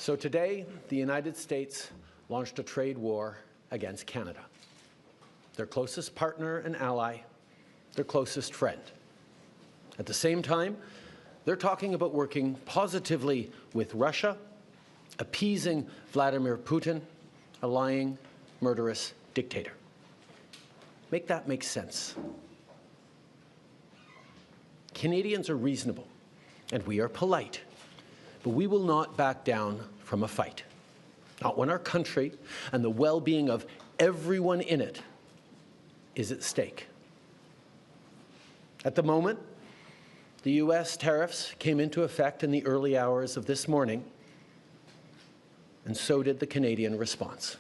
So today, the United States launched a trade war against Canada, their closest partner and ally, their closest friend. At the same time, they're talking about working positively with Russia, appeasing Vladimir Putin, a lying, murderous dictator. Make that make sense. Canadians are reasonable, and we are polite, but we will not back down from a fight. Not when our country and the well-being of everyone in it is at stake. At the moment, the U.S. tariffs came into effect in the early hours of this morning, and so did the Canadian response.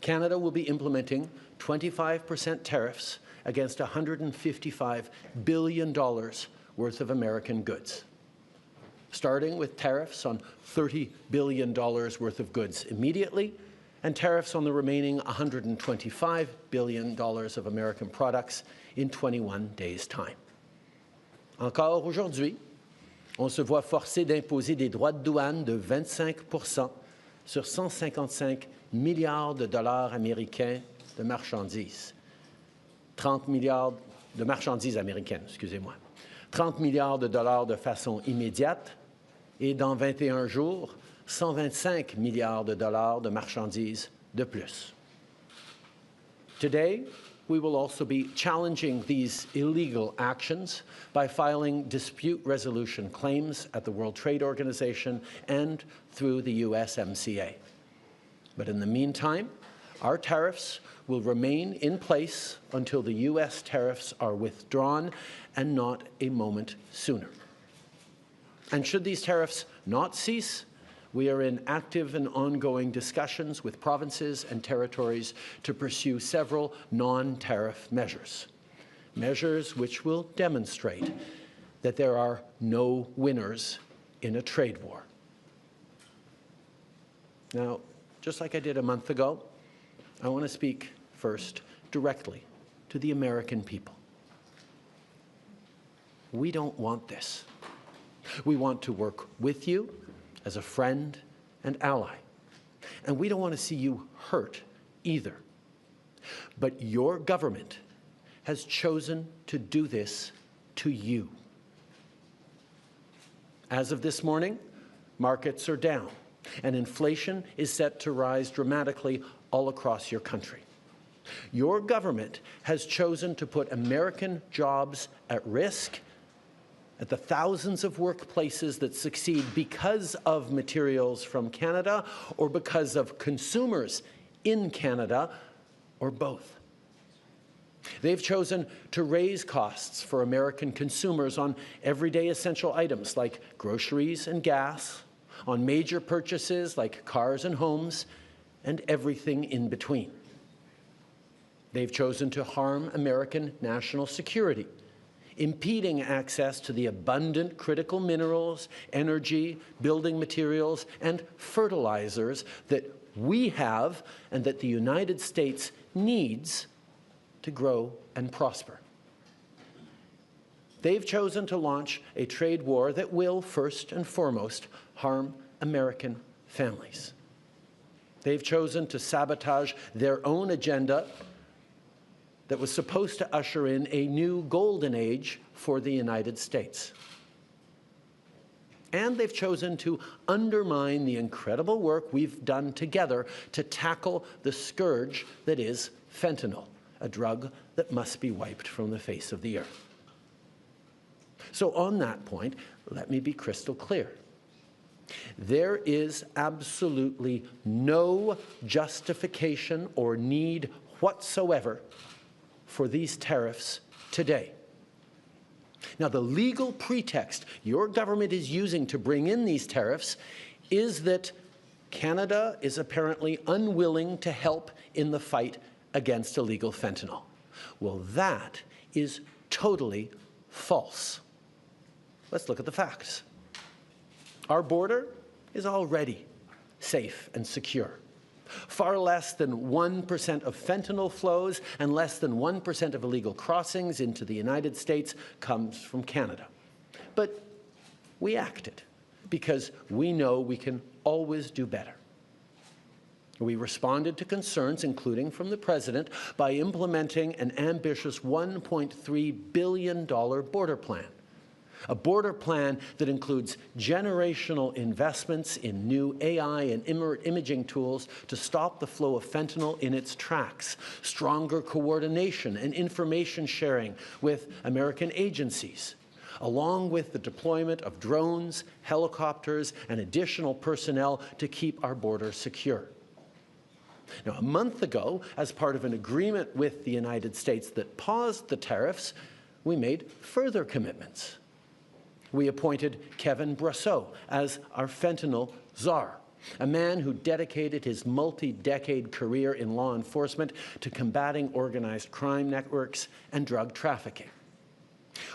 Canada will be implementing 25% tariffs against $155 billion worth of American goods. starting with tariffs on $30 billion worth of goods immediately, and tariffs on the remaining $125 billion of American products in 21 days' time. Encore aujourd'hui, on se voit forcé d'imposer des droits de douane de 25% sur 155 milliards de dollars américains de marchandises. 30 milliards de marchandises américaines, excusez-moi. 30 milliards de dollars de façon immédiate et dans 21 jours, 125 milliards de dollars de marchandises de plus. Today, we will also be challenging these illegal actions by filing dispute resolution claims at the World Trade Organization and through the USMCA. But in the meantime, our tariffs will remain in place until the U.S. tariffs are withdrawn, and not a moment sooner. And should these tariffs not cease, we are in active and ongoing discussions with provinces and territories to pursue several non-tariff measures, measures which will demonstrate that there are no winners in a trade war. Now, just like I did a month ago, I want to speak first directly to the American people. We don't want this. We want to work with you as a friend and ally. And we don't want to see you hurt either. But your government has chosen to do this to you. As of this morning, markets are down, and inflation is set to rise dramatically all across your country. Your government has chosen to put American jobs at risk, at the thousands of workplaces that succeed because of materials from Canada or because of consumers in Canada, or both. They've chosen to raise costs for American consumers on everyday essential items like groceries and gas, on major purchases like cars and homes, and everything in between. They've chosen to harm American national security, impeding access to the abundant critical minerals, energy, building materials, and fertilizers that we have and that the United States needs to grow and prosper. They've chosen to launch a trade war that will, first and foremost, harm American families. They've chosen to sabotage their own agenda that was supposed to usher in a new golden age for the United States. And they've chosen to undermine the incredible work we've done together to tackle the scourge that is fentanyl, a drug that must be wiped from the face of the earth. So on that point, let me be crystal clear. There is absolutely no justification or need whatsoever for these tariffs today. Now, the legal pretext your government is using to bring in these tariffs is that Canada is apparently unwilling to help in the fight against illegal fentanyl. Well, that is totally false. Let's look at the facts. Our border is already safe and secure. Far less than 1% of fentanyl flows and less than 1% of illegal crossings into the United States comes from Canada. But we acted because we know we can always do better. We responded to concerns, including from the President, by implementing an ambitious $1.3 billion border plan. A border plan that includes generational investments in new AI and imaging tools to stop the flow of fentanyl in its tracks, stronger coordination and information sharing with American agencies, along with the deployment of drones, helicopters, and additional personnel to keep our border secure. Now, a month ago, as part of an agreement with the United States that paused the tariffs, we made further commitments. We appointed Kevin Brosseau as our fentanyl czar, a man who dedicated his multi-decade career in law enforcement to combating organized crime networks and drug trafficking.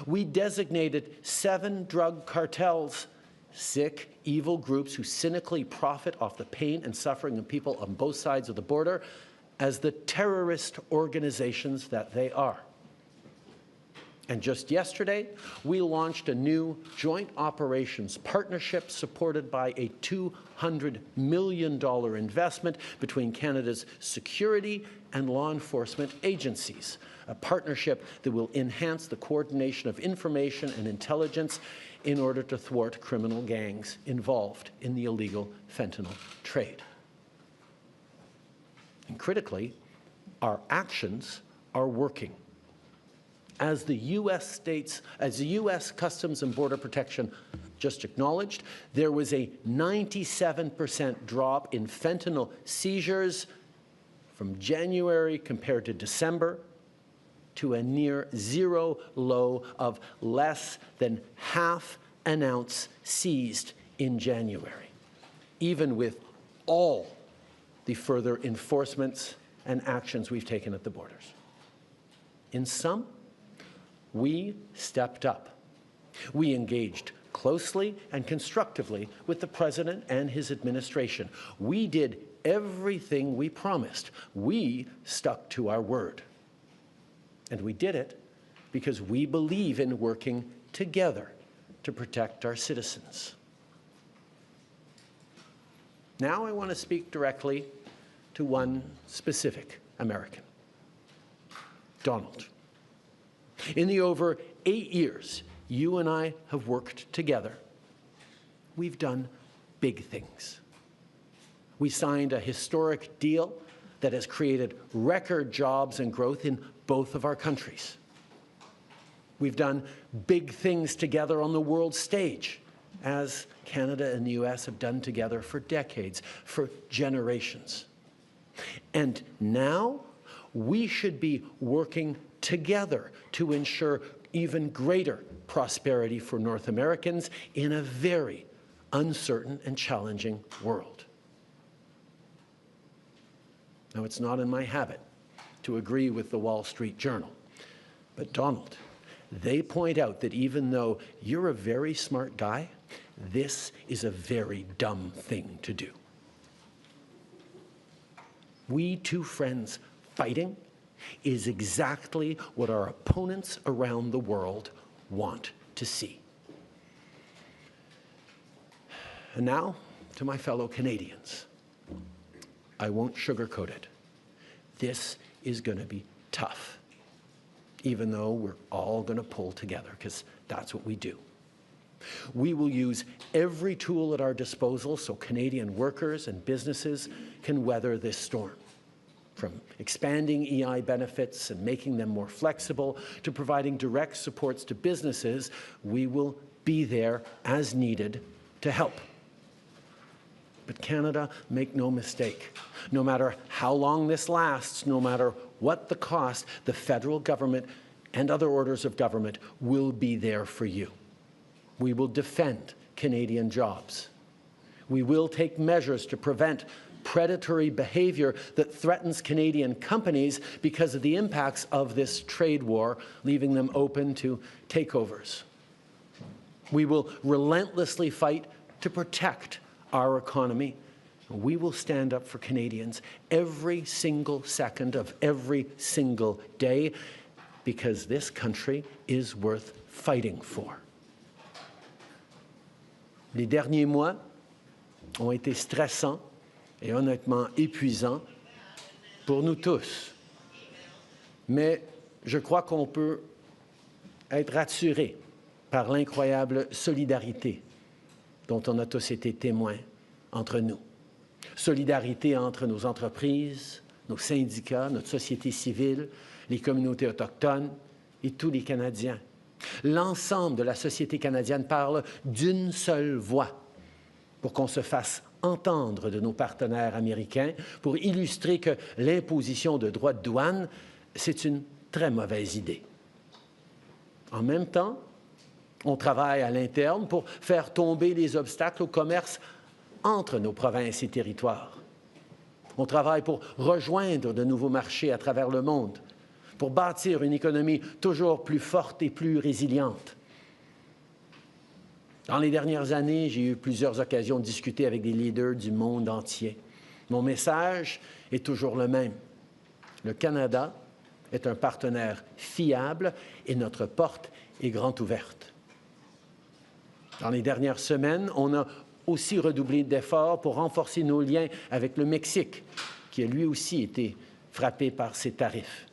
We designated 7 drug cartels sick, evil groups who cynically profit off the pain and suffering of people on both sides of the border as the terrorist organizations that they are. And just yesterday, we launched a new joint operations partnership supported by a $200 million investment between Canada's security and law enforcement agencies, a partnership that will enhance the coordination of information and intelligence in order to thwart criminal gangs involved in the illegal fentanyl trade. And critically, our actions are working. As the U.S. Customs and Border Protection just acknowledged, there was a 97% drop in fentanyl seizures from January compared to December, to a near zero low of less than half an ounce seized in January, even with all the further enforcements and actions we've taken at the borders. In sum, we stepped up. We engaged closely and constructively with the President and his administration. We did everything we promised. We stuck to our word. And we did it because we believe in working together to protect our citizens. Now I want to speak directly to one specific American, Donald. In the over 8 years you and I have worked together, we've done big things. We signed a historic deal that has created record jobs and growth in both of our countries. We've done big things together on the world stage, as Canada and the US have done together for decades, for generations. And now we should be working together to ensure even greater prosperity for North Americans in a very uncertain and challenging world. Now, it's not in my habit to agree with the Wall Street Journal, but Donald, they point out that even though you're a very smart guy, this is a very dumb thing to do. We two friends fighting is exactly what our opponents around the world want to see. And now, to my fellow Canadians, I won't sugarcoat it. This is going to be tough, even though we're all going to pull together, because that's what we do. We will use every tool at our disposal so Canadian workers and businesses can weather this storm. From expanding EI benefits and making them more flexible to providing direct supports to businesses, we will be there as needed to help. But Canada, make no mistake, no matter how long this lasts, no matter what the cost, the federal government and other orders of government will be there for you. We will defend Canadian jobs. We will take measures to prevent predatory behavior that threatens Canadian companies because of the impacts of this trade war, leaving them open to takeovers. We will relentlessly fight to protect our economy. We will stand up for Canadians every single second of every single day, because this country is worth fighting for. Les derniers mois ont été stressants et honnêtement épuisant pour nous tous. Mais je crois qu'on peut être rassuré par l'incroyable solidarité dont on a tous été témoins entre nous. Solidarité entre nos entreprises, nos syndicats, notre société civile, les communautés autochtones et tous les Canadiens. L'ensemble de la société canadienne parle d'une seule voix pour qu'on se fasse entendre de nos partenaires américains pour illustrer que l'imposition de droits de douane, c'est une très mauvaise idée. En même temps, on travaille à l'interne pour faire tomber les obstacles au commerce entre nos provinces et territoires. On travaille pour rejoindre de nouveaux marchés à travers le monde, pour bâtir une économie toujours plus forte et plus résiliente. Dans les dernières années, j'ai eu plusieurs occasions de discuter avec des leaders du monde entier. Mon message est toujours le même. Le Canada est un partenaire fiable et notre porte est grande ouverte. Dans les dernières semaines, on a aussi redoublé d'efforts pour renforcer nos liens avec le Mexique, qui a lui aussi été frappé par ces tarifs.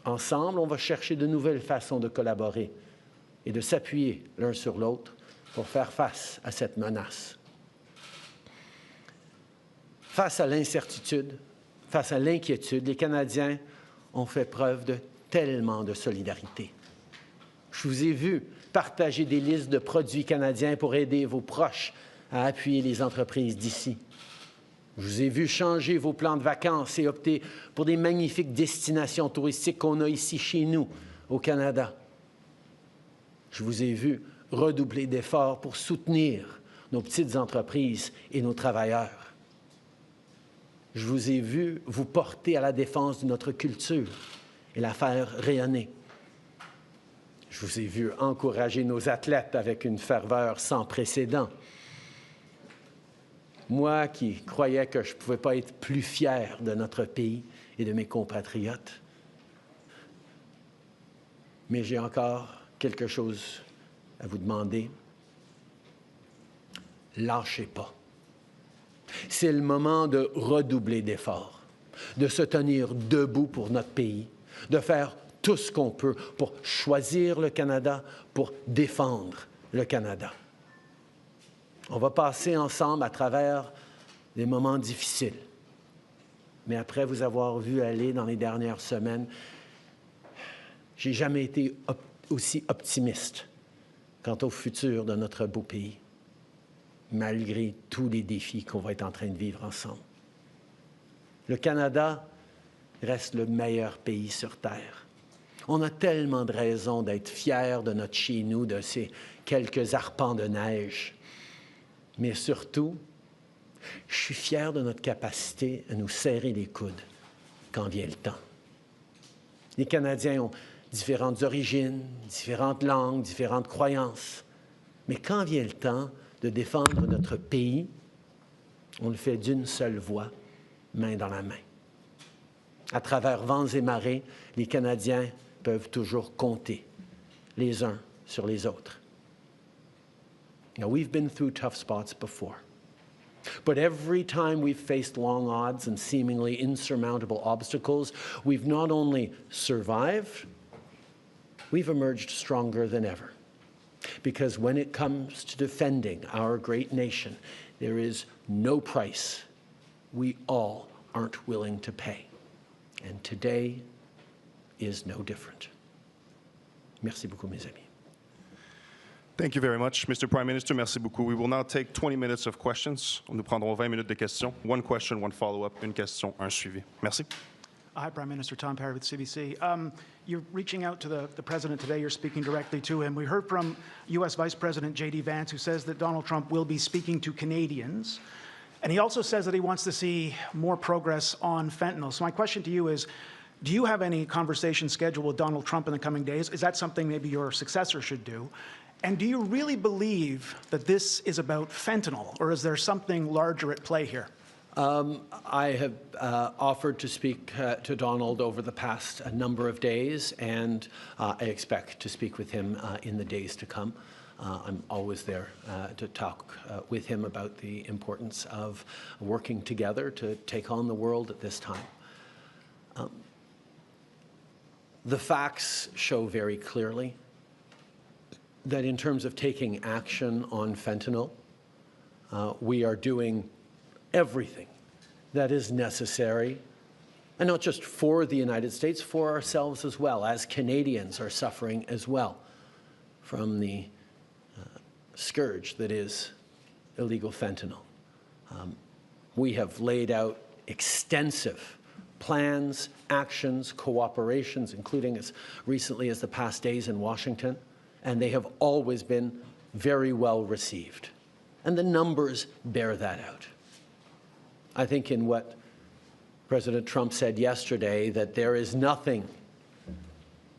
Ensemble, on va chercher de nouvelles façons de collaborer et de s'appuyer l'un sur l'autre pour faire face à cette menace. Face à l'incertitude, face à l'inquiétude, les Canadiens ont fait preuve de tellement de solidarité. Je vous ai vu partager des listes de produits canadiens pour aider vos proches à appuyer les entreprises d'ici. Je vous ai vu changer vos plans de vacances et opter pour des magnifiques destinations touristiques qu'on a ici chez nous, au Canada. Je vous ai vu redoubler d'efforts pour soutenir nos petites entreprises et nos travailleurs. Je vous ai vu vous porter à la défense de notre culture et la faire rayonner. Je vous ai vu encourager nos athlètes avec une ferveur sans précédent. Moi qui croyais que je ne pouvais pas être plus fier de notre pays et de mes compatriotes. Mais j'ai encore quelque chose à vous demander. Lâchez pas. C'est le moment de redoubler d'efforts, de se tenir debout pour notre pays, de faire tout ce qu'on peut pour choisir le Canada, pour défendre le Canada. On va passer ensemble à travers des moments difficiles. Mais après vous avoir vu aller dans les dernières semaines, j'ai jamais été aussi optimiste quant au futur de notre beau pays, malgré tous les défis qu'on va être en train de vivre ensemble. Le Canada reste le meilleur pays sur Terre. On a tellement de raisons d'être fiers de notre chez-nous, de ces quelques arpents de neige. Mais surtout, je suis fier de notre capacité à nous serrer les coudes quand vient le temps. Les Canadiens ont différentes origines, différentes langues, différentes croyances. Mais quand vient le temps de défendre notre pays, on le fait d'une seule voix, main dans la main. À travers vents et marées, les Canadiens peuvent toujours compter les uns sur les autres. Now, we've been through tough spots before. But every time we've faced long odds and seemingly insurmountable obstacles, we've not only survived, we've emerged stronger than ever. Because when it comes to defending our great nation, there is no price we all aren't willing to pay. And today is no different. Merci beaucoup, mes amis. Thank you very much, Mr. Prime Minister. Merci beaucoup. We will now take 20 minutes of questions. Nous prendrons 20 minutes de questions. One question, one follow-up, une question, un suivi. Merci. Hi, Prime Minister. Tom Perry with CBC. You're reaching out to the President today. You're speaking directly to him. We heard from U.S. Vice President J.D. Vance, who says that Donald Trump will be speaking to Canadians. And he also says that he wants to see more progress on fentanyl. So my question to you is, do you have any conversation scheduled with Donald Trump in the coming days? Is that something maybe your successor should do? And do you really believe that this is about fentanyl, or is there something larger at play here? I have offered to speak to Donald over the past number of days, and I expect to speak with him in the days to come. I'm always there to talk with him about the importance of working together to take on the world at this time. The facts show very clearly that in terms of taking action on fentanyl, we are doing everything that is necessary, and not just for the United States, for ourselves as well, as Canadians are suffering as well from the scourge that is illegal fentanyl. We have laid out extensive plans, actions, cooperations, including as recently as the past days in Washington, and they have always been very well received. And the numbers bear that out. I think in what President Trump said yesterday, that there is nothing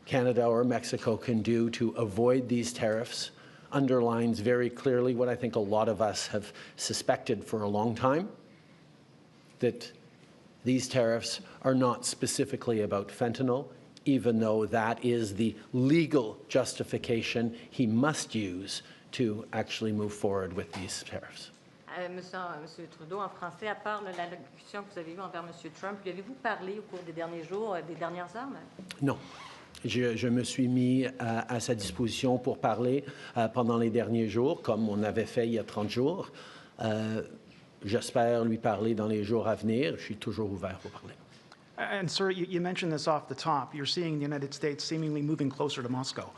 Canada or Mexico can do to avoid these tariffs underlines very clearly what I think a lot of us have suspected for a long time, that these tariffs are not specifically about fentanyl, even though that is the legal justification he must use to actually move forward with these tariffs. Monsieur Trudeau, en français, à part l'allocution que vous avez eue envers Monsieur Trump, lui avez-vous parlé au cours des derniers jours, des dernières heures? Non. Je me suis mis à sa disposition pour parler pendant les derniers jours, comme on avait fait il y a 30 jours. J'espère lui parler dans les jours à venir. Je suis toujours ouvert pour parler. And, sir, you mentioned this off the top. You're seeing the United States seemingly moving closer to Moscow.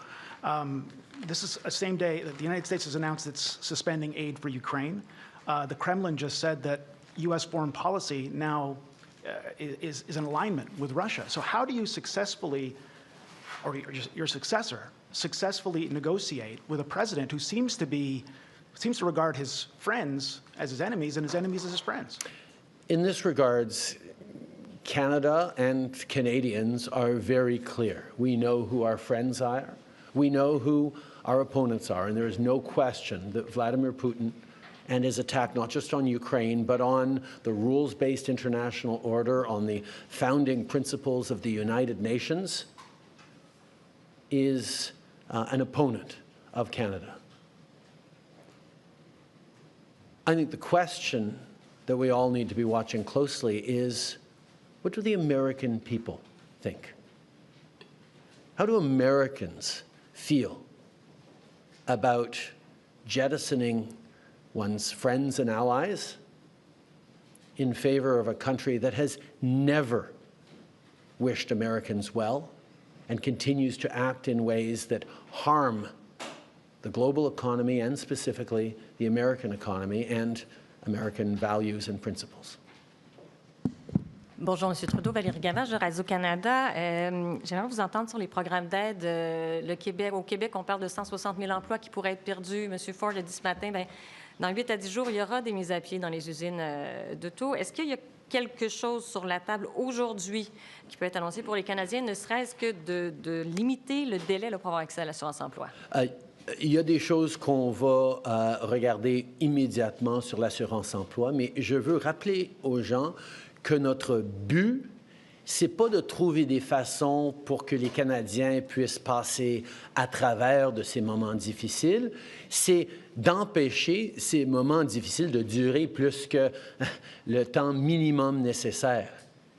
This is the same day that the United States has announced it's suspending aid for Ukraine. The Kremlin just said that U.S. foreign policy now is in alignment with Russia. So how do you successfully, or your successor, successfully negotiate with a president who seems to regard his friends as his enemies and his enemies as his friends? In this regards, Canada and Canadians are very clear. We know who our friends are. We know who our opponents are. And there is no question that Vladimir Putin and his attack not just on Ukraine, but on the rules-based international order, on the founding principles of the United Nations, is an opponent of Canada. I think the question that we all need to be watching closely is, what do the American people think? How do Americans feel about jettisoning one's friends and allies in favor of a country that has never wished Americans well and continues to act in ways that harm the global economy and specifically the American economy and American values and principles? Bonjour, M. Trudeau. Valérie Gavage de Radio-Canada. J'aimerais vous entendre sur les programmes d'aide. Au Québec, on parle de 160 000 emplois qui pourraient être perdus. M. Ford a dit ce matin, dans 8 à 10 jours, il y aura des mises à pied dans les usines d'auto. Est-ce qu'il y a quelque chose sur la table aujourd'hui qui peut être annoncé pour les Canadiens, ne serait-ce que de limiter le délai pour avoir accès à l'assurance-emploi? Il y a des choses qu'on va regarder immédiatement sur l'assurance-emploi, mais je veux rappeler aux gens que notre but, c'est pas de trouver des façons pour que les Canadiens puissent passer à travers de ces moments difficiles, c'est d'empêcher ces moments difficiles de durer plus que le temps minimum nécessaire.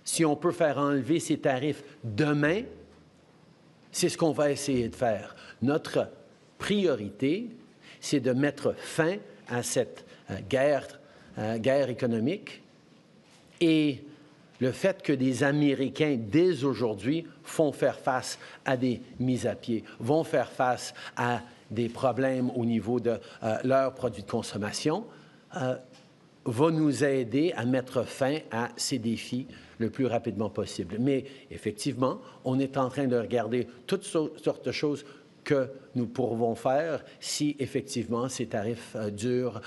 Si on peut faire enlever ces tarifs demain, c'est ce qu'on va essayer de faire. Notre priorité, c'est de mettre fin à cette guerre économique. Et le fait que des Américains, dès aujourd'hui, font faire face à des mises à pied, vont faire face à des problèmes au niveau de leurs produits de consommation, va nous aider à mettre fin à ces défis le plus rapidement possible. Mais effectivement, on est en train de regarder toutes sortes de choses que nous pourrons faire si effectivement ces tarifs durent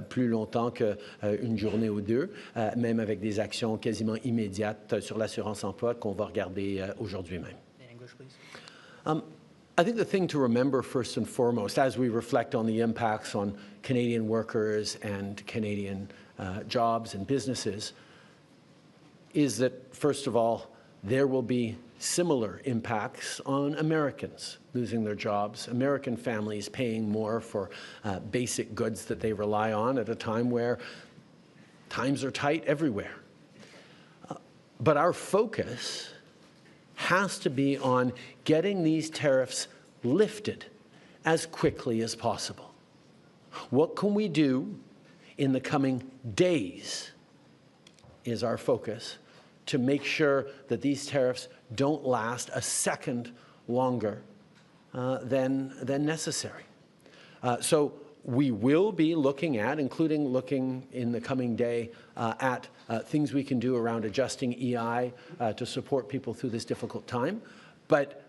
plus longtemps qu'une journée ou deux, même avec des actions quasiment immédiates sur l'assurance-emploi qu'on va regarder aujourd'hui même. I think the thing to remember first and foremost, as we reflect on the impacts on Canadian workers and Canadian jobs and businesses, is that, first of all, there will be similar impacts on Americans losing their jobs, American families paying more for basic goods that they rely on at a time where times are tight everywhere. But our focus has to be on getting these tariffs lifted as quickly as possible. What can we do in the coming days is our focus to make sure that these tariffs don't last a second longer than necessary. So we will be looking at, including looking in the coming day at things we can do around adjusting EI to support people through this difficult time. But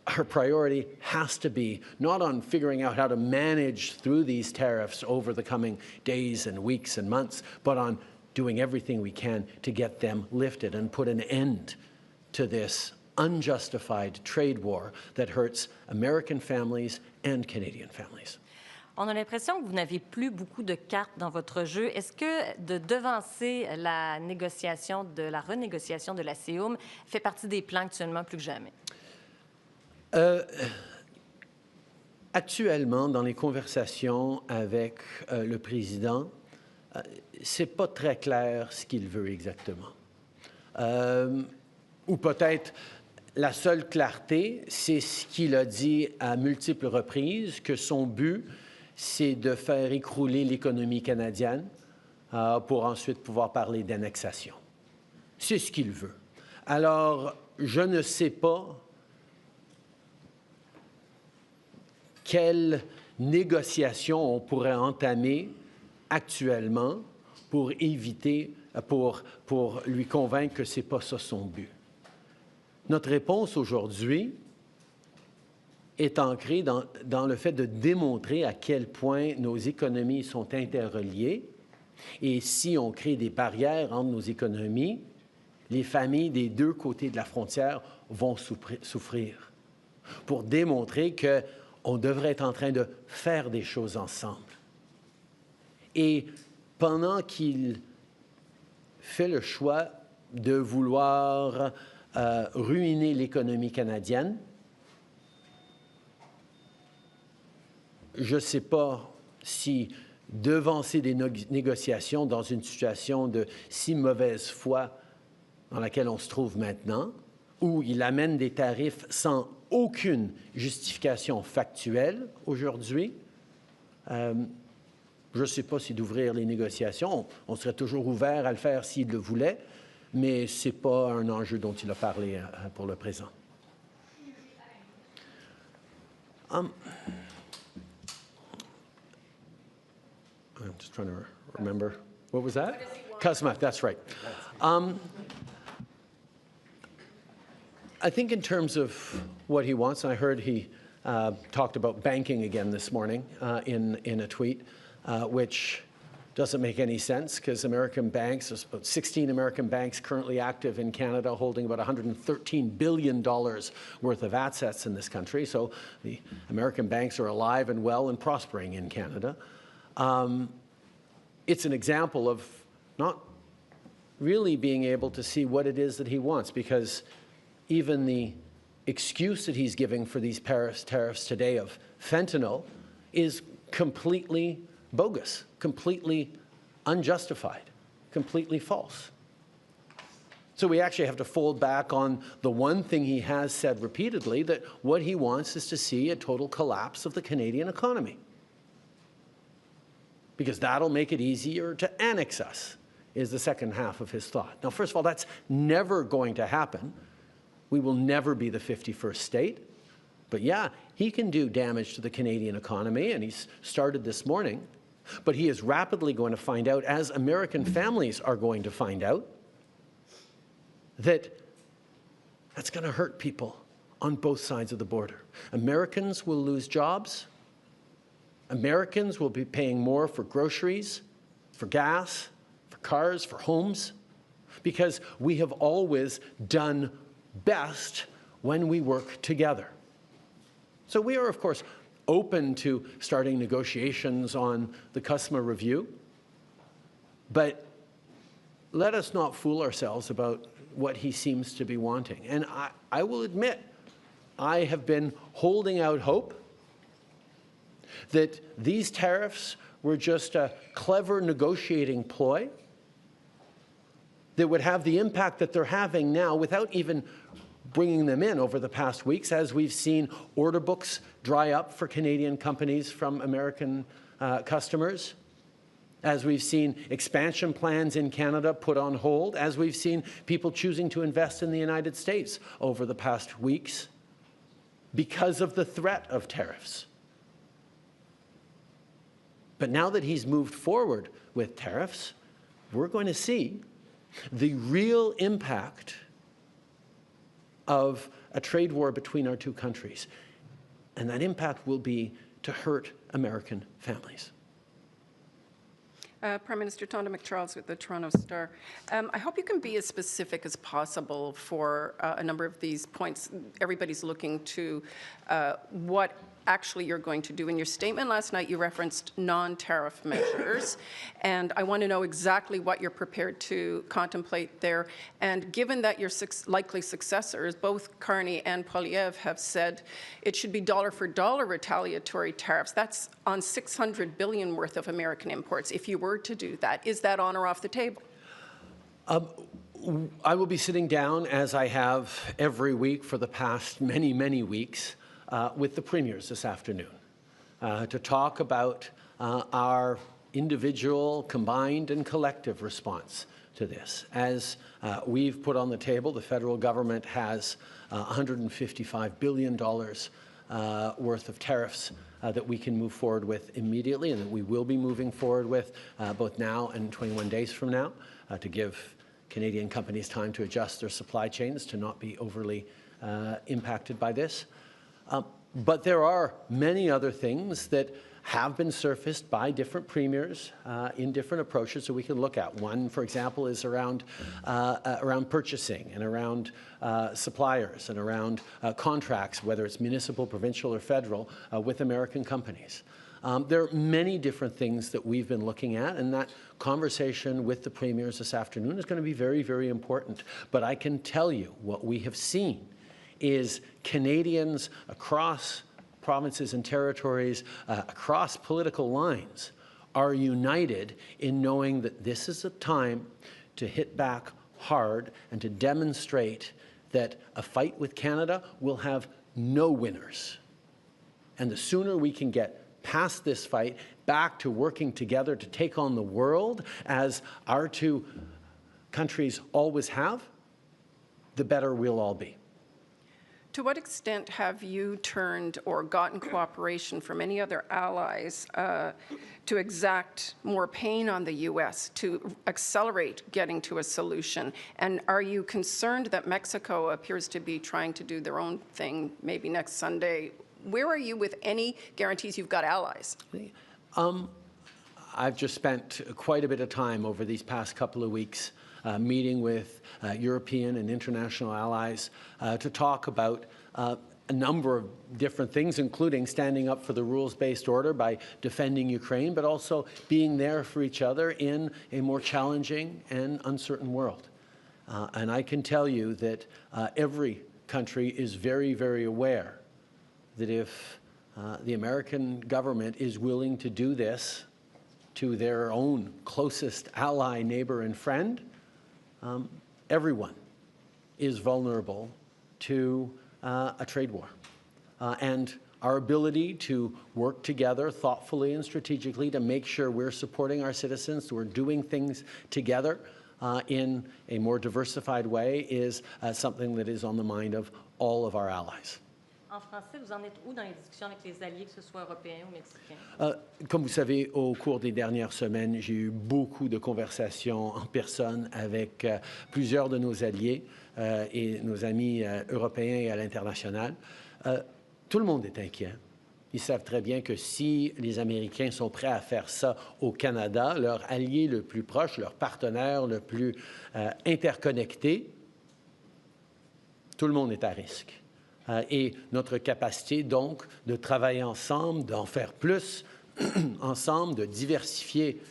our priority has to be not on figuring out how to manage through these tariffs over the coming days and weeks and months, but on doing everything we can to get them lifted and put an end to this unjustified trade war that hurts American families and Canadian families. On a l'impression que vous n'avez plus beaucoup de cartes dans votre jeu. Est-ce que de devancer la renégociation de la CEUM fait partie des plans actuellement plus que jamais? Actuellement, dans les conversations avec le président, c'est pas très clair ce qu'il veut exactement. Ou peut-être la seule clarté, c'est ce qu'il a dit à multiples reprises, que son but, c'est de faire écrouler l'économie canadienne pour ensuite pouvoir parler d'annexation. C'est ce qu'il veut. Alors, je ne sais pas quelle négociation on pourrait entamer actuellement pour éviter, pour lui convaincre que ce n'est pas ça son but. Notre réponse aujourd'hui est ancrée dans le fait de démontrer à quel point nos économies sont interreliées. Et si on crée des barrières entre nos économies, les familles des deux côtés de la frontière vont souffrir. Pour démontrer qu'on devrait être en train de faire des choses ensemble. Et pendant qu'il fait le choix de vouloir ruiner l'économie canadienne, je ne sais pas si devancer des négociations dans une situation de si mauvaise foi dans laquelle on se trouve maintenant, où il amène des tarifs sans aucune justification factuelle aujourd'hui, je ne sais pas si d'ouvrir les négociations. On serait toujours ouvert à le faire s'il le voulait, mais ce n'est pas un enjeu dont il a parlé pour le présent. I'm just trying to remember. What was that? Cosma, that's right. I think in terms of what he wants, I heard he talked about banking again this morning in a tweet, which doesn't make any sense because American banks, there's about 16 American banks currently active in Canada holding about $113 billion worth of assets in this country. So the American banks are alive and well and prospering in Canada. It's an example of not really being able to see what it is that he wants, because even the excuse that he's giving for these tariffs today of fentanyl is completely bogus, completely unjustified, completely false. So we actually have to fold back on the one thing he has said repeatedly, that what he wants is to see a total collapse of the Canadian economy, because that'll make it easier to annex us, is the second half of his thought. Now, first of all, that's never going to happen. We will never be the 51st state. But yeah, he can do damage to the Canadian economy, and he's started this morning. But he is rapidly going to find out, as American families are going to find out, that that's going to hurt people on both sides of the border. Americans will lose jobs. Americans will be paying more for groceries, for gas, for cars, for homes, because we have always done best when we work together. So we are, of course, open to starting negotiations on the customer review, but let us not fool ourselves about what he seems to be wanting. And I will admit, I have been holding out hope that these tariffs were just a clever negotiating ploy that would have the impact that they're having now without even bringing them in over the past weeks, as we've seen order books dry up for Canadian companies from American customers, as we've seen expansion plans in Canada put on hold, as we've seen people choosing to invest in the United States over the past weeks because of the threat of tariffs. But now that he's moved forward with tariffs, we're going to see the real impact of a trade war between our two countries. And that impact will be to hurt American families. Prime Minister Tonda McCharles with the Toronto Star. I hope you can be as specific as possible for a number of these points. Everybody's looking to what actually you're going to do. In your statement last night, you referenced non-tariff measures, and I want to know exactly what you're prepared to contemplate there. And given that your likely successors, both Carney and Poilievre, have said it should be dollar for dollar retaliatory tariffs, that's on $600 billion worth of American imports. If you were to do that, is that on or off the table? I will be sitting down, as I have every week for the past many, many weeks, with the premiers this afternoon to talk about our individual, combined, and collective response to this. As we've put on the table, the federal government has $155 billion worth of tariffs that we can move forward with immediately and that we will be moving forward with both now and 21 days from now to give Canadian companies time to adjust their supply chains to not be overly impacted by this. But there are many other things that have been surfaced by different premiers in different approaches that we can look at. One, for example, is around purchasing and around suppliers and around contracts, whether it's municipal, provincial, or federal, with American companies. There are many different things that we've been looking at, and that conversation with the premiers this afternoon is going to be very, very important. But I can tell you what we have seen is Canadians across provinces and territories, across political lines, are united in knowing that this is a time to hit back hard and to demonstrate that a fight with Canada will have no winners. And the sooner we can get past this fight, back to working together to take on the world, as our two countries always have, the better we'll all be. To what extent have you turned or gotten cooperation from any other allies to exact more pain on the U.S., to accelerate getting to a solution? And are you concerned that Mexico appears to be trying to do their own thing maybe next Sunday? Where are you with any guarantees you've got allies? I've just spent quite a bit of time over these past couple of weeks meeting with European and international allies to talk about a number of different things, including standing up for the rules-based order by defending Ukraine, but also being there for each other in a more challenging and uncertain world. And I can tell you that every country is very, very aware that if the American government is willing to do this to their own closest ally, neighbor, and friend, everyone is vulnerable to a trade war. And our ability to work together thoughtfully and strategically to make sure we're supporting our citizens, we're doing things together in a more diversified way is something that is on the mind of all of our allies. En français, vous en êtes où dans les discussions avec les alliés, que ce soit européens ou mexicains? Comme vous savez, au cours des dernières semaines, j'ai eu beaucoup de conversations en personne avec plusieurs de nos alliés et nos amis européens et à l'international. Tout le monde est inquiet. Ils savent très bien que si les Américains sont prêts à faire ça au Canada, leur allié le plus proche, leur partenaire le plus interconnecté, tout le monde est à risque. Et notre capacité, donc, de travailler ensemble, d'en faire plus ensemble, de diversifier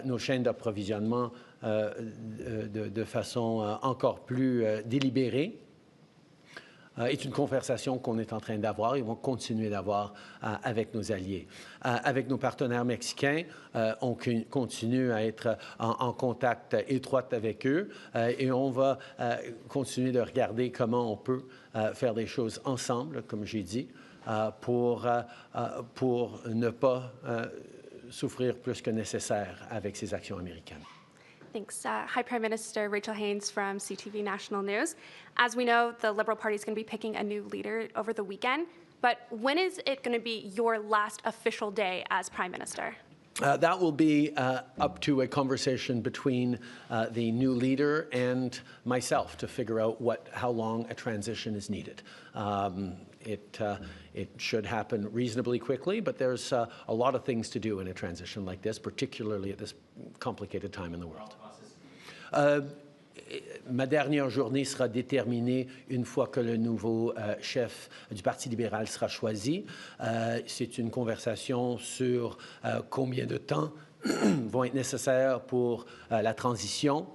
nos chaînes d'approvisionnement de façon encore plus délibérée, est une conversation qu'on est en train d'avoir et vont continuer d'avoir avec nos alliés. Avec nos partenaires mexicains, on continue à être en contact étroit avec eux et on va continuer de regarder comment on peut faire des choses ensemble, comme j'ai dit, pour ne pas souffrir plus que nécessaire avec ces actions américaines. Thanks. Hi, Prime Minister. Rachel Haynes from CTV National News. As we know, the Liberal Party is going to be picking a new leader over the weekend. But when is it going to be your last official day as Prime Minister? That will be up to a conversation between the new leader and myself to figure out how long a transition is needed. It should happen reasonably quickly, but there's a lot of things to do in a transition like this, particularly at this complicated time in the world. ma dernière journée sera déterminée une fois que le nouveau chef du Parti libéral sera choisi. C'est une conversation sur combien de temps vont être nécessaires pour la transition.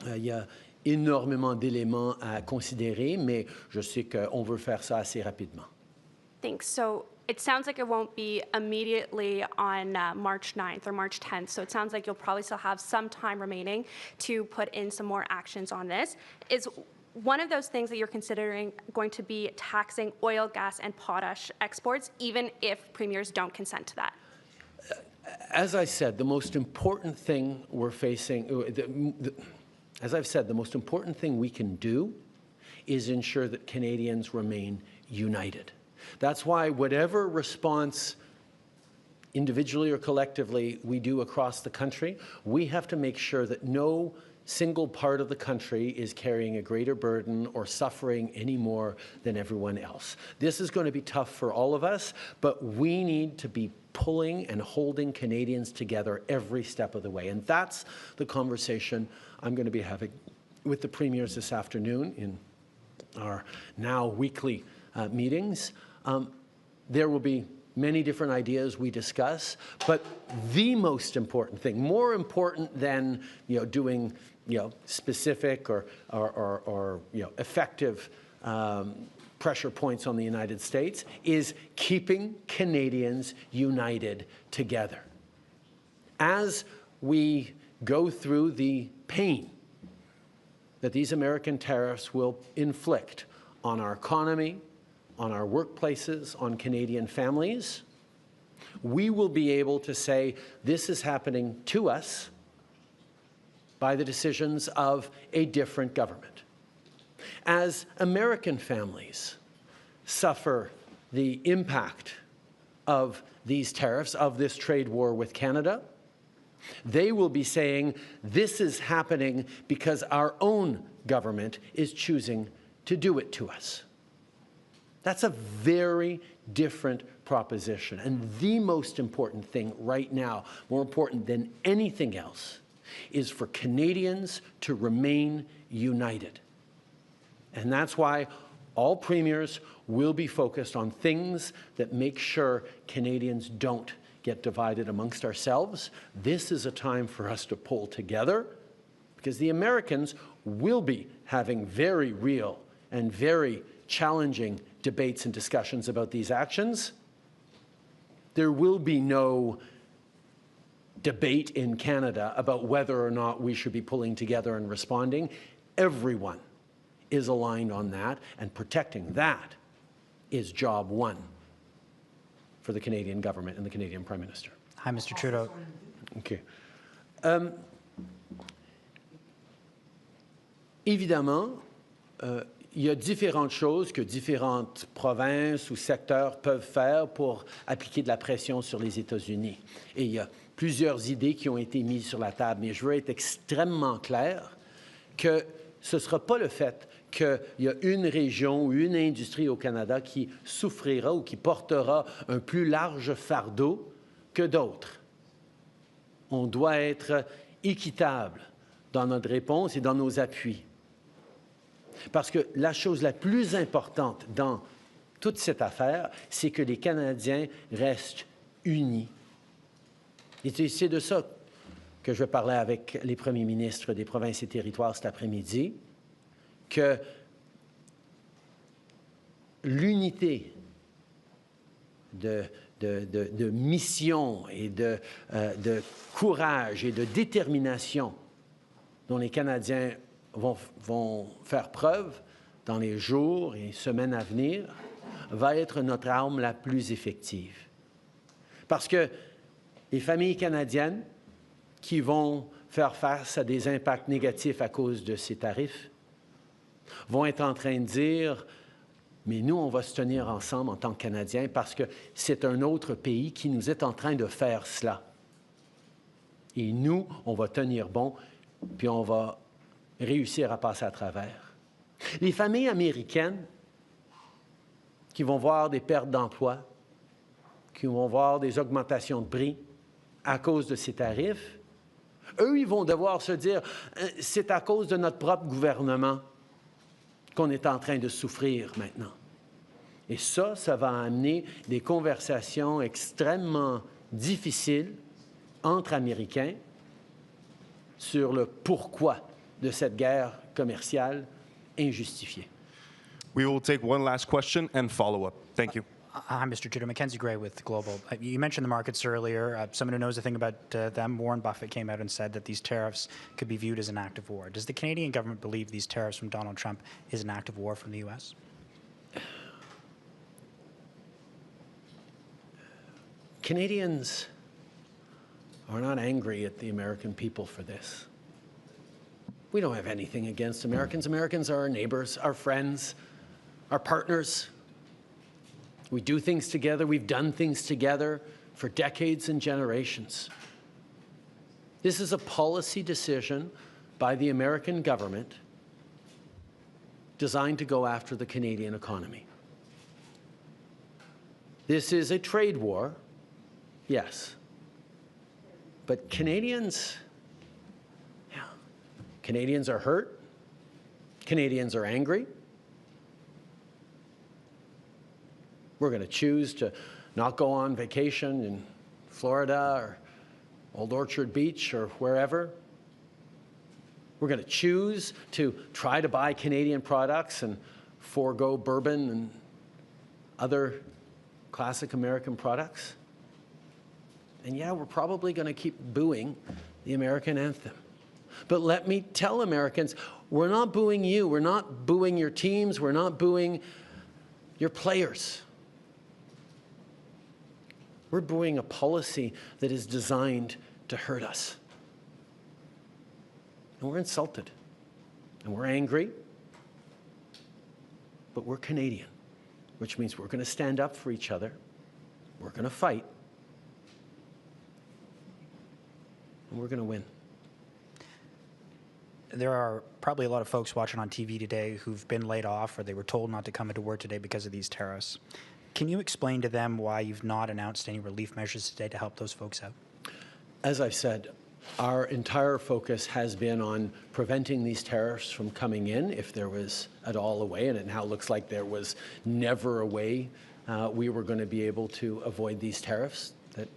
Il y a énormément d'éléments à considérer, mais je sais qu'on veut faire ça assez rapidement. Thanks. So it sounds like it won't be immediately on March 9th or March 10th. So it sounds like you'll probably still have some time remaining to put in some more actions on this. Is one of those things that you're considering going to be taxing oil, gas, and potash exports, even if premiers don't consent to that? As I said, the most important thing we're facing, as I've said, the most important thing we can do is ensure that Canadians remain united. That's why whatever response, individually or collectively, we do across the country, we have to make sure that no single part of the country is carrying a greater burden or suffering any more than everyone else. This is going to be tough for all of us, but we need to be pulling and holding Canadians together every step of the way. And that's the conversation I'm going to be having with the premiers this afternoon in our now weekly meetings. There will be many different ideas we discuss, but the most important thing, more important than doing specific or effective pressure points on the United States, is keeping Canadians united together. As we go through the pain that these American tariffs will inflict on our economy, on our workplaces, on Canadian families, we will be able to say this is happening to us by the decisions of a different government. As American families suffer the impact of these tariffs, of this trade war with Canada, they will be saying this is happening because our own government is choosing to do it to us. That's a very different proposition. And the most important thing right now, more important than anything else, is for Canadians to remain united. And that's why all premiers will be focused on things that make sure Canadians don't get divided amongst ourselves. This is a time for us to pull together, because the Americans will be having very real and very challenging debates and discussions about these actions. There will be no debate in Canada about whether or not we should be pulling together and responding. Everyone is aligned on that, and protecting that is job one for the Canadian government and the Canadian Prime Minister. Hi, Mr. Trudeau. OK. Évidemment, il y a différentes choses que différentes provinces ou secteurs peuvent faire pour appliquer de la pression sur les États-Unis. Et il y a plusieurs idées qui ont été mises sur la table, mais je veux être extrêmement clair que ce ne sera pas le fait qu'il y a une région ou une industrie au Canada qui souffrira ou qui portera un plus large fardeau que d'autres. On doit être équitable dans notre réponse et dans nos appuis. Parce que la chose la plus importante dans toute cette affaire, c'est que les Canadiens restent unis. Et c'est de ça que je vais parler avec les premiers ministres des provinces et territoires cet après-midi, que l'unité de mission et de courage et de détermination dont les Canadiens vont faire preuve dans les jours et semaines à venir va être notre arme la plus effective. Parce que les familles canadiennes qui vont faire face à des impacts négatifs à cause de ces tarifs vont être en train de dire « Mais nous, on va se tenir ensemble en tant que Canadiens parce que c'est un autre pays qui nous est en train de faire cela. Et nous, on va tenir bon, puis on va réussir à passer à travers. » Les familles américaines qui vont voir des pertes d'emploi, qui vont voir des augmentations de prix à cause de ces tarifs, Eux, ils vont devoir se dire, c'est à cause de notre propre gouvernement qu'on est en train de souffrir maintenant. Et ça va amener des conversations extrêmement difficiles entre Américains sur le pourquoi de cette guerre commerciale injustifiée. We will take one last question and follow up. Thank you. Hi, Mr. Trudeau. Mackenzie Gray with Global. You mentioned the markets earlier. Someone who knows a thing about them, Warren Buffett, came out and said that these tariffs could be viewed as an act of war. Does the Canadian government believe these tariffs from Donald Trump is an act of war from the U.S.? Canadians are not angry at the American people for this. We don't have anything against Americans. Americans are our neighbors, our friends, our partners. We do things together. We've done things together for decades and generations. This is a policy decision by the American government designed to go after the Canadian economy. This is a trade war, yes. But Canadians are hurt. Canadians are angry. We're going to choose to not go on vacation in Florida or Old Orchard Beach or wherever. We're going to choose to try to buy Canadian products and forego bourbon and other classic American products. And yeah, we're probably going to keep booing the American anthem. But let me tell Americans, we're not booing you. We're not booing your teams. We're not booing your players. We're booing a policy that is designed to hurt us. And we're insulted. And we're angry. But we're Canadian, which means we're going to stand up for each other. We're going to fight. And we're going to win. There are probably a lot of folks watching on TV today who've been laid off or they were told not to come into work today because of these tariffs. Can you explain to them why you've not announced any relief measures today to help those folks out? As I've said, our entire focus has been on preventing these tariffs from coming in, if there was at all a way, and it now looks like there was never a way we were going to be able to avoid these tariffs that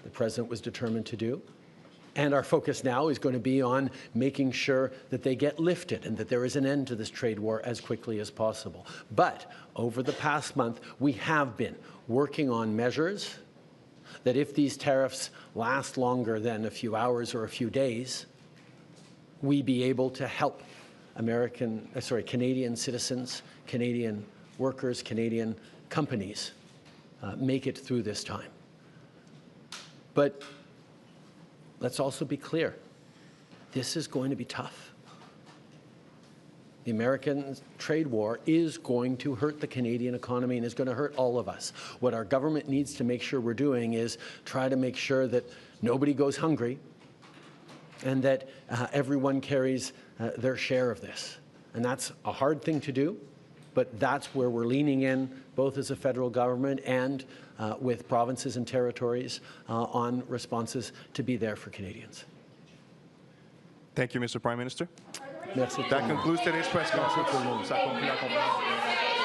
the President was determined to do. And our focus now is going to be on making sure that they get lifted and that there is an end to this trade war as quickly as possible. But over the past month, we have been working on measures that if these tariffs last longer than a few hours or a few days, we be able to help Canadian citizens, Canadian workers, Canadian companies make it through this time. But let's also be clear, this is going to be tough. The American trade war is going to hurt the Canadian economy and is going to hurt all of us. What our government needs to make sure we're doing is try to make sure that nobody goes hungry and that everyone carries their share of this. And that's a hard thing to do, but that's where we're leaning in, both as a federal government and with provinces and territories on responses to be there for Canadians. Thank you, Mr. Prime Minister. Merci. That concludes today's press conference. Ça conclut la conférence.